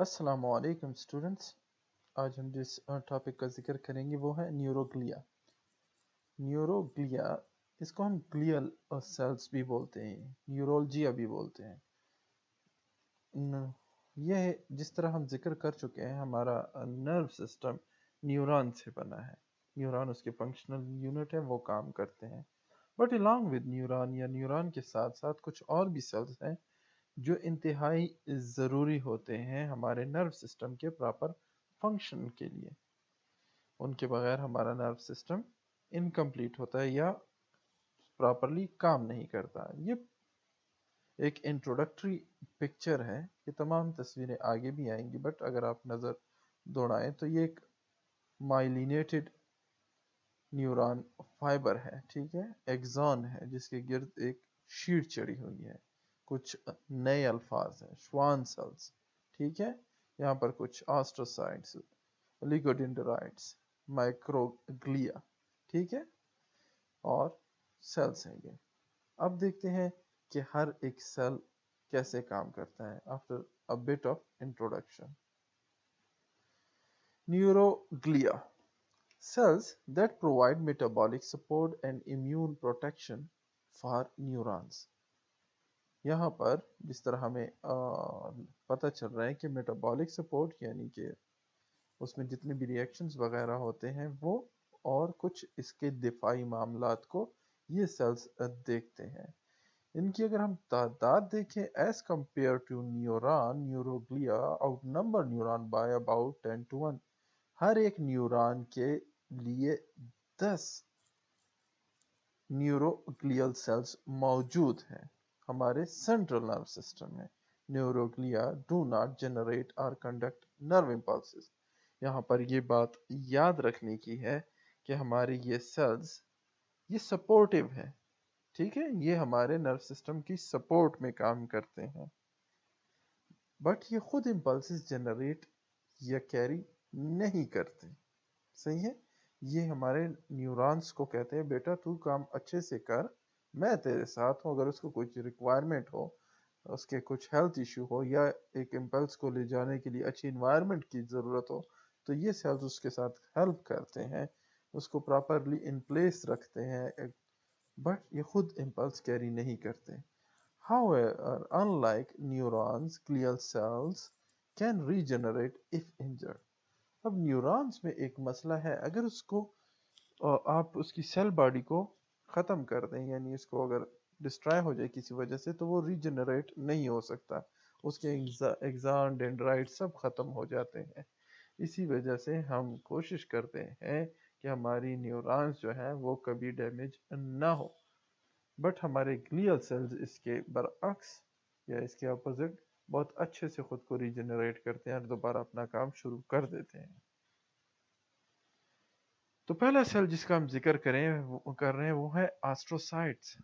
السلام علیکم اسٹوڈنٹس. آج ہم جس ٹاپک کا ذکر کریں گے وہ ہے نیوروگلیا. نیوروگلیا اس کو ہم گلیل سیلز بھی بولتے ہیں، نیورولجیا بھی بولتے ہیں. یہ جس طرح ہم ذکر کر چکے ہیں، ہمارا نرو سسٹم نیورون سے بنا ہے. نیورون اس کے فنکشنل یونٹ ہے، وہ کام کرتے ہیں. بٹ along with نیورون یا نیورون کے ساتھ ساتھ کچھ اور بھی سیلز ہیں جو انتہائی ضروری ہوتے ہیں ہمارے نرو سسٹم کے پراپر فنکشن کے لیے. ان کے بغیر ہمارا نرو سسٹم انکمپلیٹ ہوتا ہے یا پراپرلی کام نہیں کرتا. یہ ایک انٹروڈکٹری پکچر ہے. یہ تمام تصویریں آگے بھی آئیں گی، بٹ اگر آپ نظر دوڑائیں تو یہ ایک مائلینیٹڈ نیورون فائبر ہے، ٹھیک ہے، ایگزون ہے جس کے گرد ایک شیٹ چڑی ہوئی ہے. کچھ نئے الفاظ ہیں، شوان سیلز، ٹھیک ہے. یہاں پر کچھ آسٹروسائٹس، لیگوڈینڈرائٹس، مائکروگلیا، ٹھیک ہے، اور سیلز ہیں یہ. اب دیکھتے ہیں کہ ہر ایک سیل کیسے کام کرتا ہے. After a bit of introduction. Neuroglia, cells that provide metabolic support and immune protection for neurons. یہاں پر جس طرح ہمیں پتہ چل رہا ہے کہ میٹابولک سپورٹ یعنی کہ اس میں جتنے بھی ریئیکشنز وغیرہ ہوتے ہیں وہ، اور کچھ اس کے دفاعی معاملات کو یہ سیلز دیکھتے ہیں. ان کی اگر ہم تعداد دیکھیں as compare to neuron, neuroglia out number neuron by about 10 to 1. ہر ایک نیورون کے لیے 10 نیوروگلیل سیلز موجود ہیں. ہمارے سینٹرل نرو سسٹم میں نیوروگلیا ڈو ناٹ جنریٹ اور کنڈکٹ نرو امپلسز. یہاں پر یہ بات یاد رکھنے کی ہے کہ ہماری یہ سیلز یہ سپورٹیو ہے، ٹھیک ہے، یہ ہمارے نرو سسٹم کی سپورٹ میں کام کرتے ہیں، بٹ یہ خود امپلسز جنریٹ یا کیری نہیں کرتے. صحیح ہے. یہ ہمارے نیورونز کو کہتے ہیں بیٹا تو کام اچھے سے کر، میں تیرے ساتھ ہوں. اگر اس کو کچھ ریکوائرمنٹ ہو، اس کے کچھ ہیلتھ ایشو ہو، یا ایک امپلس کو لے جانے کے لیے اچھی انوائرمنٹ کی ضرورت ہو، تو یہ سیلز اس کے ساتھ ہیلپ کرتے ہیں، اس کو پراپرلی ان پلیس رکھتے ہیں، بٹ یہ خود امپلس کیری نہیں کرتے. However, unlike neurons, glial cells can regenerate if injured. اب نیورونز میں ایک مسئلہ ہے، اگر اس کو آپ اس کی سیل باڈی کو ختم کر دیں، یعنی اس کو اگر ڈسٹرائے ہو جائے کسی وجہ سے، تو وہ ریجنریٹ نہیں ہو سکتا. اس کے ایگزان ڈینڈرائٹ سب ختم ہو جاتے ہیں. اسی وجہ سے ہم کوشش کرتے ہیں کہ ہماری نیورونز جو ہیں وہ کبھی ڈیمیج نہ ہو. بٹ ہمارے گلیل سیلز اس کے برعکس یا اس کے اپوزٹ بہت اچھے سے خود کو ریجنریٹ کرتے ہیں اور دوبارہ اپنا کام شروع کر دیتے ہیں. تو پہلا سیل جس کا ہم ذکر کر رہے ہیں وہ ہے آسٹروسائٹس.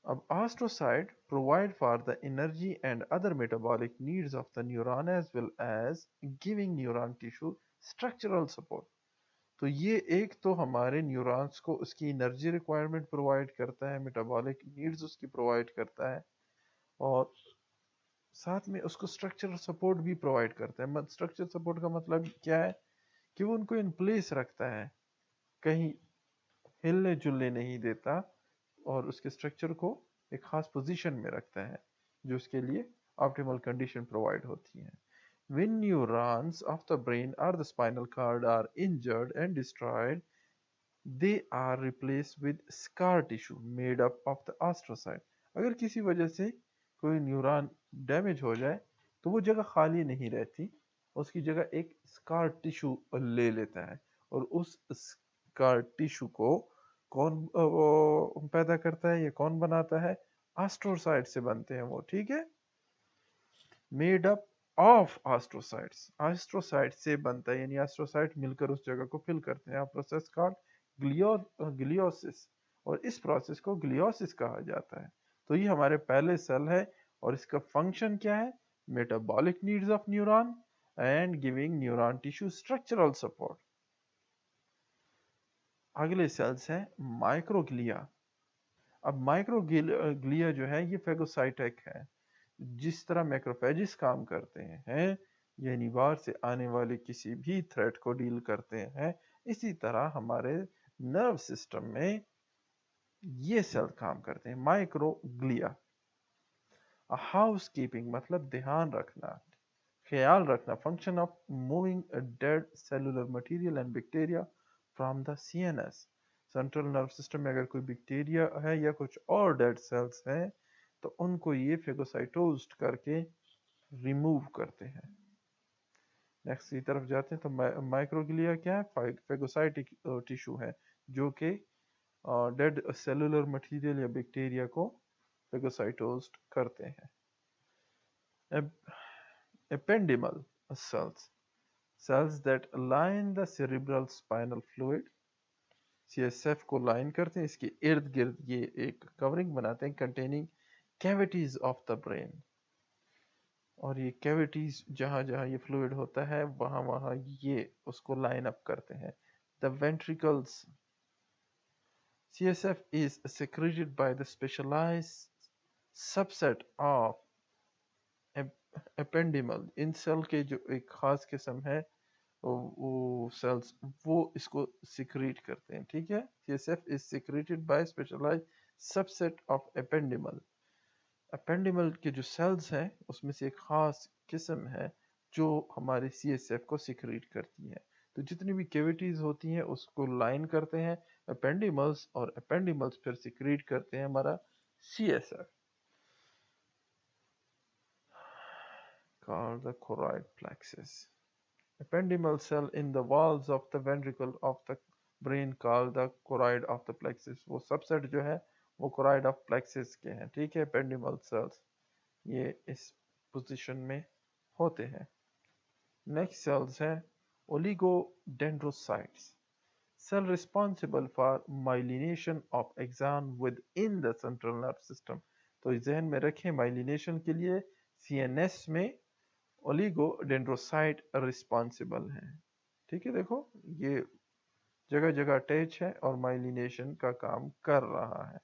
اب آسٹروسائٹ provide for the energy and other metabolic needs of the neuron as well as giving neuron tissue structural support. تو یہ ایک تو ہمارے نیورونز کو اس کی انرجی ریکوائرمنٹ پرووائڈ کرتا ہے، میٹابولک نیڈز اس کی پرووائڈ کرتا ہے، اور ساتھ میں اس کو اسٹرکچرل سپورٹ بھی پرووائڈ کرتا ہے. اسٹرکچرل سپورٹ کا مطلب کیا ہے کہ وہ ان کو ان پلیس رکھتا ہے، کہیں ہلنے جلنے نہیں دیتا، اور اس کے اسٹرکچر کو ایک خاص پوزیشن میں رکھتا ہے جو اس کے لیے آپٹیمل کنڈیشن پرووائڈ ہوتی ہیں. When neurons of the brain or the spinal cord are injured and destroyed, they are replaced with scar tissue made up of the astrocyte. اگر کسی وجہ سے کوئی نیورون ڈیمیج ہو جائے تو وہ جگہ خالی نہیں رہتی، اس کی جگہ ایک اسکار ٹیشو لے لیتا ہے، اور اس اسکار ٹیشو کو کون پیدا کرتا ہے، یہ کون بناتا ہے؟ آسٹروسائٹ سے بنتے ہیں وہ، ٹھیک ہے، میڈ اپ آف آسٹروسائٹس. آسٹروسائٹ سے بنتا ہے، یعنی آسٹروسائٹ مل کر اس جگہ کو فل کرتے ہیں. پروسیس کال گلیوسس، اور اس پروسیس کو گلیوسس کہا جاتا ہے. تو یہ ہمارے پہلے سیل ہے، اور اس کا فنکشن کیا ہے؟ Metabolic needs of neuron and giving neuron tissue structural support. اگلے سیلز ہیں مائکروگلیا. اب مائکروگلیا جو ہے یہ فیگوسائٹک ہے. जिस तरह मैक्रोफेजेस काम करते हैं, यानी बाहर से आने वाले किसी भी थ्रेट को डील करते हैं, इसी तरह हमारे नर्व सिस्टम में ये सेल काम करते हैं। माइक्रोग्लिया, हाउस कीपिंग मतलब ध्यान रखना, ख्याल रखना, function of moving dead cellular material and bacteria from the CNS. Central nerve system में अगर कोई बैक्टीरिया है या कुछ और डेड सेल्स हैं तो उनको ये फेगोसाइटोज्ड करके रिमूव करते हैं। नेक्स्ट की तरफ जाते हैं तो माइक्रोग्लिया क्या है? फेगोसाइटिक टिश्यू है जो कि डेड सेलुलर मटेरियल या बैक्टीरिया को फेगोसाइटोज्ड करते हैं। Ependymal cells, cells that line the cerebral spinal fluid, CSF को लाइन करते हैं, इसके इर्द गिर्द ये एक कवरिंग बनाते हैं containing cavities of the brain, और ये cavities जहाँ जहाँ ये fluid होता है वहाँ वहाँ ये उसको लाइन अप करते हैं। The ventricles, CSF is secreted by the specialized subset of ependymal, इन सेल के जो एक खास किस्म है वो सेल्स वो इसको सिक्रीट करते हैं। ठीक है, CSF is secreted by specialized subset of ependymal. Ependymal के जो सेल्स हैं उसमें से एक खास किस्म है जो हमारे CSF को सिक्रीट करती है। तो जितनी भी कैविटीज होती हैं उसको लाइन करते हैं एपेंडिमल्स, और एपेंडिमल्स फिर सिक्रीट करते हैं हमारा CSF, called the choroid plexus. Ependymal cell in the walls of the ventricle of the brain called the choroid of the plexus. वो सबसेट जो है वो choroid of plexus के हैं। ठीक है, ependymal cells ये इस पोजीशन में होते हैं। नेक्स्ट सेल्स हैं oligodendrocytes, cell responsible for myelination of axon within the central nervous system। तो जहन में रखें माइलिनेशन के लिए CNS में ओलिगोडेंड्रोसाइट रिस्पॉन्सिबल है। ठीक है, देखो ये जगह जगह अटैच है और माइलिनेशन का काम कर रहा है।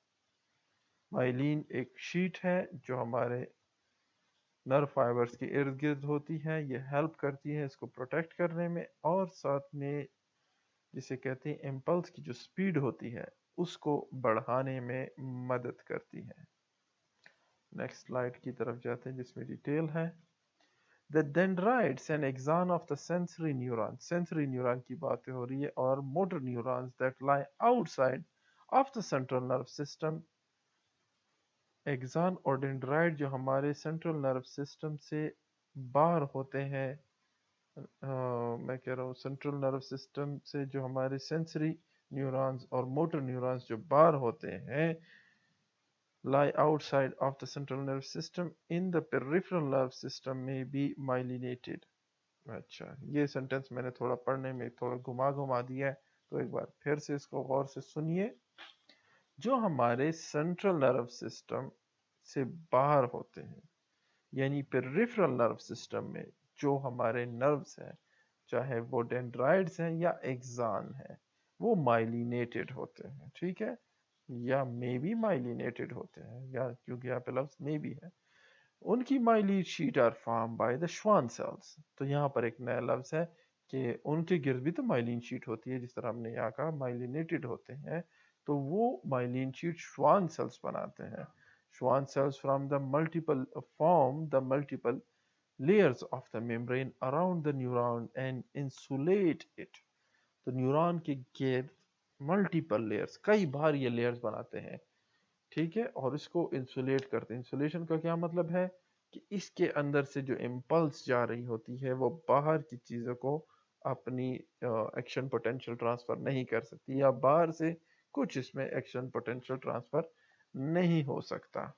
माइलिन एक शीट है जो हमारे नर्व फाइबर्स के इर्द गिर्द होती है, ये हेल्प करती है इसको प्रोटेक्ट करने में, और साथ में जिसे कहते हैं इम्पल्स की जो स्पीड होती है उसको बढ़ाने में मदद करती है। नेक्स्ट स्लाइड की तरफ जाते हैं जिसमें डिटेल है। The dendrites and axon of the sensory neuron की बातें हो रही है, और motor neurons that lie outside of the central nerve system। axon और dendrite जो हमारे central nerve system से बाहर होते हैं, मैं कह रहा हूँ central nerve system से जो हमारे sensory neurons और motor neurons जो बाहर होते हैं, lie outside of the central nervous system in the peripheral nerve system may be myelinated। अच्छा, ये सेंटेंस मैंने थोड़ा पढ़ने में थोड़ा घुमा दिया है, तो एक बार फिर से इसको गौर से सुनिए। जो हमारे सेंट्रल नर्व सिस्टम से बाहर होते हैं, यानी पेरिफेरल नर्व सिस्टम में जो हमारे नर्व्स हैं, चाहे वो डेंड्राइड्स हैं या एक्सान हैं, वो माइलिनेटेड होते हैं। ठीक है, या मे बी माइलिनेटेड होते हैं, या क्योंकि यहाँ पे लफ्ज मे भी है। उनकी myelin sheath are form by the Schwann cells. तो यहाँ पर एक नया लफ्ज है कि उनके गिर्द भी तो माइलिन शीट होती है, जिस तरह हमने यहाँ कहा माइलिनेटेड होते हैं, तो वो माइलिन शीट श्वान सेल्स बनाते हैं। Schwann cells from the multiple form the multiple layers of the membrane around the neuron and insulate it। तो न्यूरॉन के गिर्द मल्टीपल लेयर्स, कई बार ये लेयर्स बनाते हैं। ठीक है, और इसको इंसुलेट करते हैं। इंसुलेशन का क्या मतलब है कि इसके अंदर से जो इम्पल्स जा रही होती है वो बाहर की चीज़ों को अपनी एक्शन पोटेंशियल ट्रांसफ़र नहीं कर सकती, या बाहर से कुछ इसमें एक्शन पोटेंशियल ट्रांसफ़र नहीं हो सकता।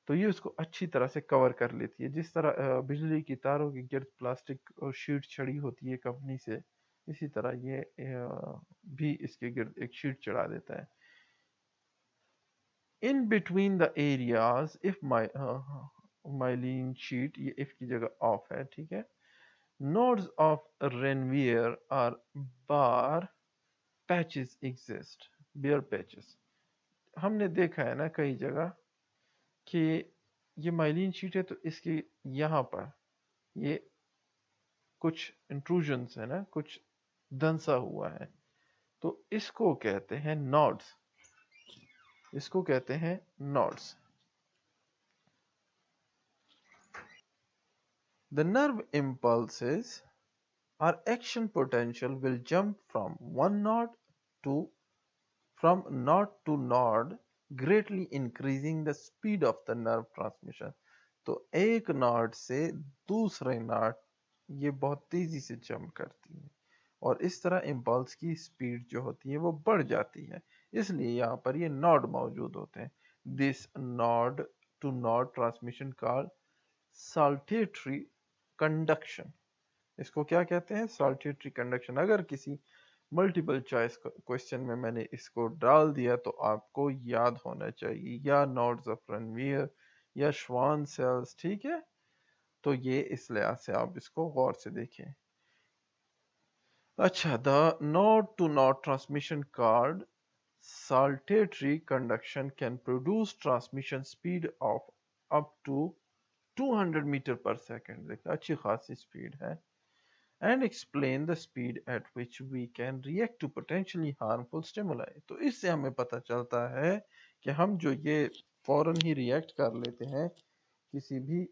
तो ये उसको अच्छी तरह से कवर कर लेती है। जिस तरह बिजली की तारों के गिर्द प्लास्टिक शीट चढ़ी होती है कंपनी से, इसी तरह ये भी इसके गिर्द एक शीट चढ़ा देता है। In between the areas, if my myelin sheet, ये if की जगह off है, ठीक है, nodes of Ranvier or bar patches exist, bare patches। हमने देखा है ना कई जगह कि ये माइलिन शीट है, तो इसके यहाँ पर ये कुछ इंट्रूजन्स है ना, कुछ धंसा हुआ है, तो इसको कहते हैं नॉड्स, इसको कहते हैं nodes. The nerve impulses or action potential will jump from one node to from node to node, greatly increasing the speed of the nerve transmission. तो एक नॉड से दूसरे नॉड ये बहुत तेजी से जंप करती है और इस तरह इम्पल्स की स्पीड जो होती है वो बढ़ जाती है, इसलिए यहाँ पर ये नॉड मौजूद होते हैं. This node to node transmission called saltatory conduction. इसको क्या कहते हैं? Saltatory conduction. अगर किसी मल्टीपल चॉइस क्वेश्चन में मैंने इसको डाल दिया तो आपको याद होना चाहिए, या नॉड्स ऑफ रनवीयर या श्वान सेल्स. ठीक है, तो ये इस लिहाज से आप इसको गौर से देखें. अच्छा, the node to node transmission called saltatory conduction can produce transmission speed of up to 200 meter per second. देखिए अच्छी खासी स्पीड है. And explain the speed at which we can react to potentially harmful stimuli. तो इससे हमें पता चलता है कि हम जो ये फौरन ही रिएक्ट कर लेते हैं किसी भी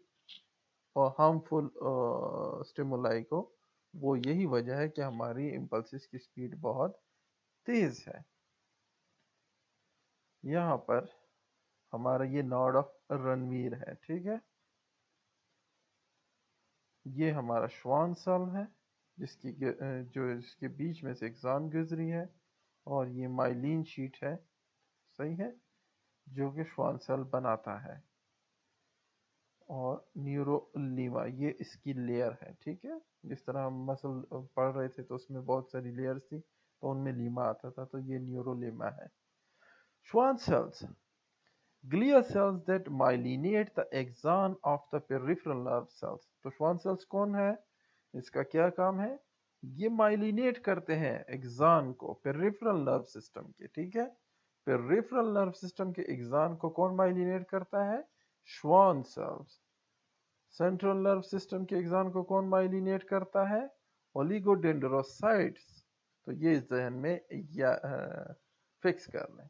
हार्मफुल स्टिमुलाई को, वो यही वजह है कि हमारी इम्पल्सिस की स्पीड बहुत तेज है. यहाँ पर हमारा ये नॉड ऑफ रणवीर है. ठीक है, ये हमारा श्वान सेल है जिसकी जो इसके बीच में से एक्सान गुजरी है, और ये माइलिन शीट है, सही है, जो कि श्वान सेल बनाता है, और न्यूरोलीमा ये इसकी लेयर है. ठीक है, जिस तरह हम मसल पढ़ रहे थे तो उसमें बहुत सारी लेयर्स थी, तो उनमें लीमा आता था, तो ये न्यूरोलीमा है. Schwann cells, glia cells that myelinate the axon of the peripheral nerve cells. तो श्वान सेल्स कौन है, इसका क्या काम है? ये माइलिनेट करते हैं एक्सान को पेरिफेरल नर्व सिस्टम के. ठीक है, पेरिफेरल नर्व सिस्टम के एक्सान को कौन माइलिनेट करता है? Schwann sales. Central nerve system के एक्सान को कौन माइलिनेट करता है? ओलिगोडेंड्रोसाइट्स. तो ये इस जहन में या फिक्स कर लें.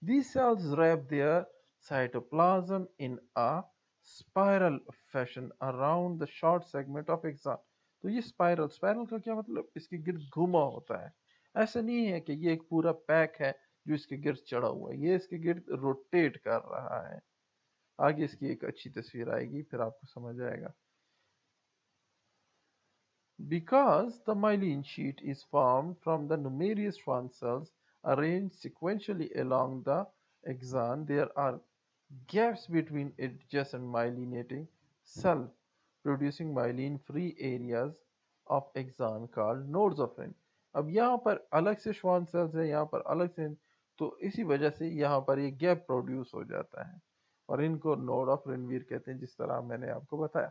These cells wrap their cytoplasm in a spiral fashion around the short segment of axon. तो ये स्पाइरल का क्या मतलब? इसके गिर्द घुमा होता है. ऐसा नहीं है कि ये एक पूरा पैक है जो इसके गिर्द चढ़ा हुआ है, ये इसके गिर्द रोटेट कर रहा है. आगे इसकी एक अच्छी तस्वीर आएगी, फिर आपको समझ आएगा. Because the myelin sheet is formed from the numerous Schwann cells arranged sequentially along the axon, there are gaps between adjacent myelinating cell, producing myelin-free areas of axon called nodes of Ren. अब यहाँ पर अलग से Schwann cells है, यहाँ पर अलग से, तो इसी वजह से यहाँ पर ये गैप प्रोड्यूस हो जाता है, और इनको नोड ऑफ रेनवीर कहते हैं, जिस तरह मैंने आपको बताया.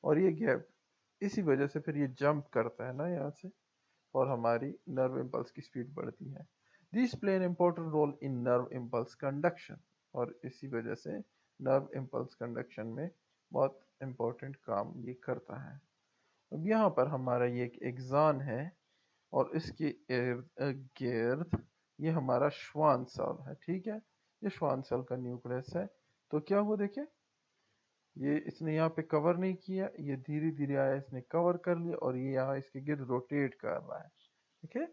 और ये गैप इसी वजह से फिर ये जंप करता है ना यहाँ से, और हमारी नर्व इम्पल्स की स्पीड बढ़ती है. This play an important role in nerve impulse conduction. और इसी वजह से नर्व इम्पल्स कंडक्शन में बहुत इम्पोर्टेंट काम ये करता है. अब यहाँ पर हमारा ये एक एक्सान है, और इसके इर्द गिर्द ये हमारा श्वान सेल है. ठीक है, ये श्वान सेल का न्यूक्लियस है. तो क्या हुआ, देखें, ये इसने यहाँ पे कवर नहीं किया, ये धीरे धीरे आया, इसने कवर कर लिया, और ये यहाँ इसके गिर्द रोटेट कर रहा है. ठीक है,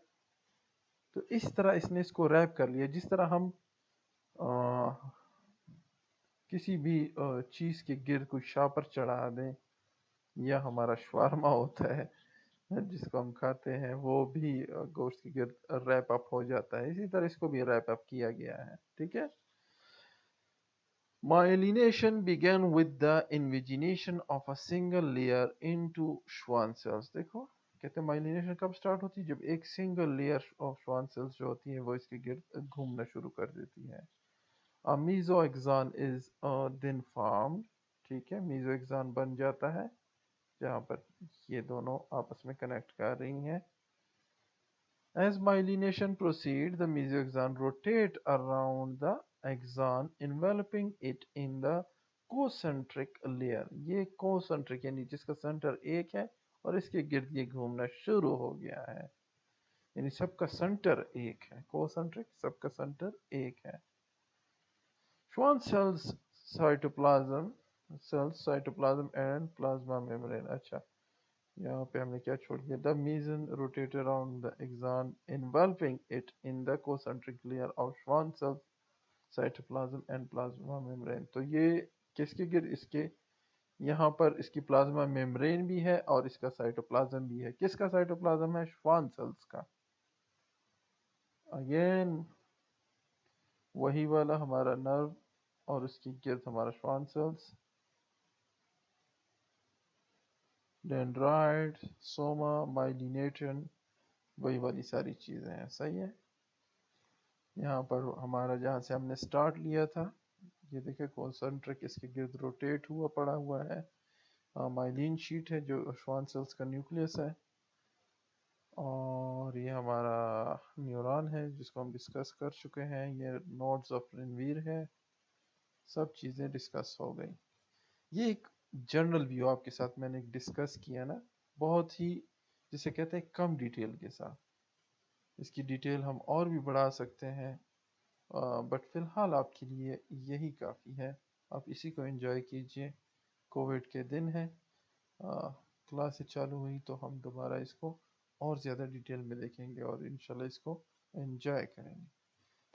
तो इस तरह इसने इसको रैप कर लिया, जिस तरह हम किसी भी चीज़ के गिर्द कोई शापर चढ़ा दें, या हमारा शवारमा होता है जिसको हम खाते हैं, वो भी गोश्त के गिर्द रैप अप हो जाता है. इसी तरह इसको भी रैप अप किया गया है. ठीक है. Myelination began with the invagination of a single layer into Schwann cells. देखो, कहते हैं माइलिनेशन कब स्टार्ट होती है? जब एक single layer of Schwann cells जो होती हैं वो इसके गिर्द घूमना शुरू कर देती है. A mesoaxon is then formed. ठीक है, mesoaxon बन जाता है जहाँ पर ये दोनों आपस में कनेक्ट कर रही हैं. As myelination proceeds, the mesoaxon rotate around the axon, enveloping it in the concentric layer, ये कोसेंट्रिक यानी जिसका सेंटर एक है और इसके गिर्द ये घूमना शुरू हो गया है, यानी सबका सेंटर एक है, कोसेंट्रिक सबका सेंटर एक है। Schwann cytoplasm and plasma membrane. अच्छा, यहाँ पे हमने क्या छोड़ दिया? The meson rotate around the axon involving it in the concentric layer of Schwann cells cytoplasm and plasma membrane। तो ये किसके गिर्द? इसके यहाँ पर इसकी प्लाज्मा मेम्ब्रेन भी है और इसका साइटोप्लाज्म भी है। किसका साइटोप्लाज्म है? श्वान सेल्स का। अगेन वही वाला हमारा नर्व और उसकी गिर्द हमारा Schwann cells, dendrite, Soma, myelination, वही वाली सारी चीज़ें हैं। सही है। यहाँ पर हमारा जहाँ से हमने स्टार्ट लिया था, ये देखिए कॉन्सेंट्रिक इसके गिर्द रोटेट हुआ पड़ा हुआ है। माइलिन शीट है जो श्वान सेल्स का न्यूक्लियस है, और ये हमारा न्यूरॉन है जिसको हम डिस्कस कर चुके हैं। ये नोड्स ऑफ रेनवीर है। सब चीज़ें डिस्कस हो गई। ये एक जनरल व्यू आपके साथ मैंने डिस्कस किया ना, बहुत ही जिसे कहते हैं कम डिटेल के साथ। इसकी डिटेल हम और भी बढ़ा सकते हैं, बट फ़िलहाल आपके लिए यही काफ़ी है। आप इसी को एंजॉय कीजिए। कोविड के दिन है, क्लासेस चालू हुई तो हम दोबारा इसको और ज़्यादा डिटेल में देखेंगे और इंशाल्लाह इसको एंजॉय करेंगे।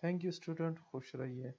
थैंक यू स्टूडेंट, खुश रहिए।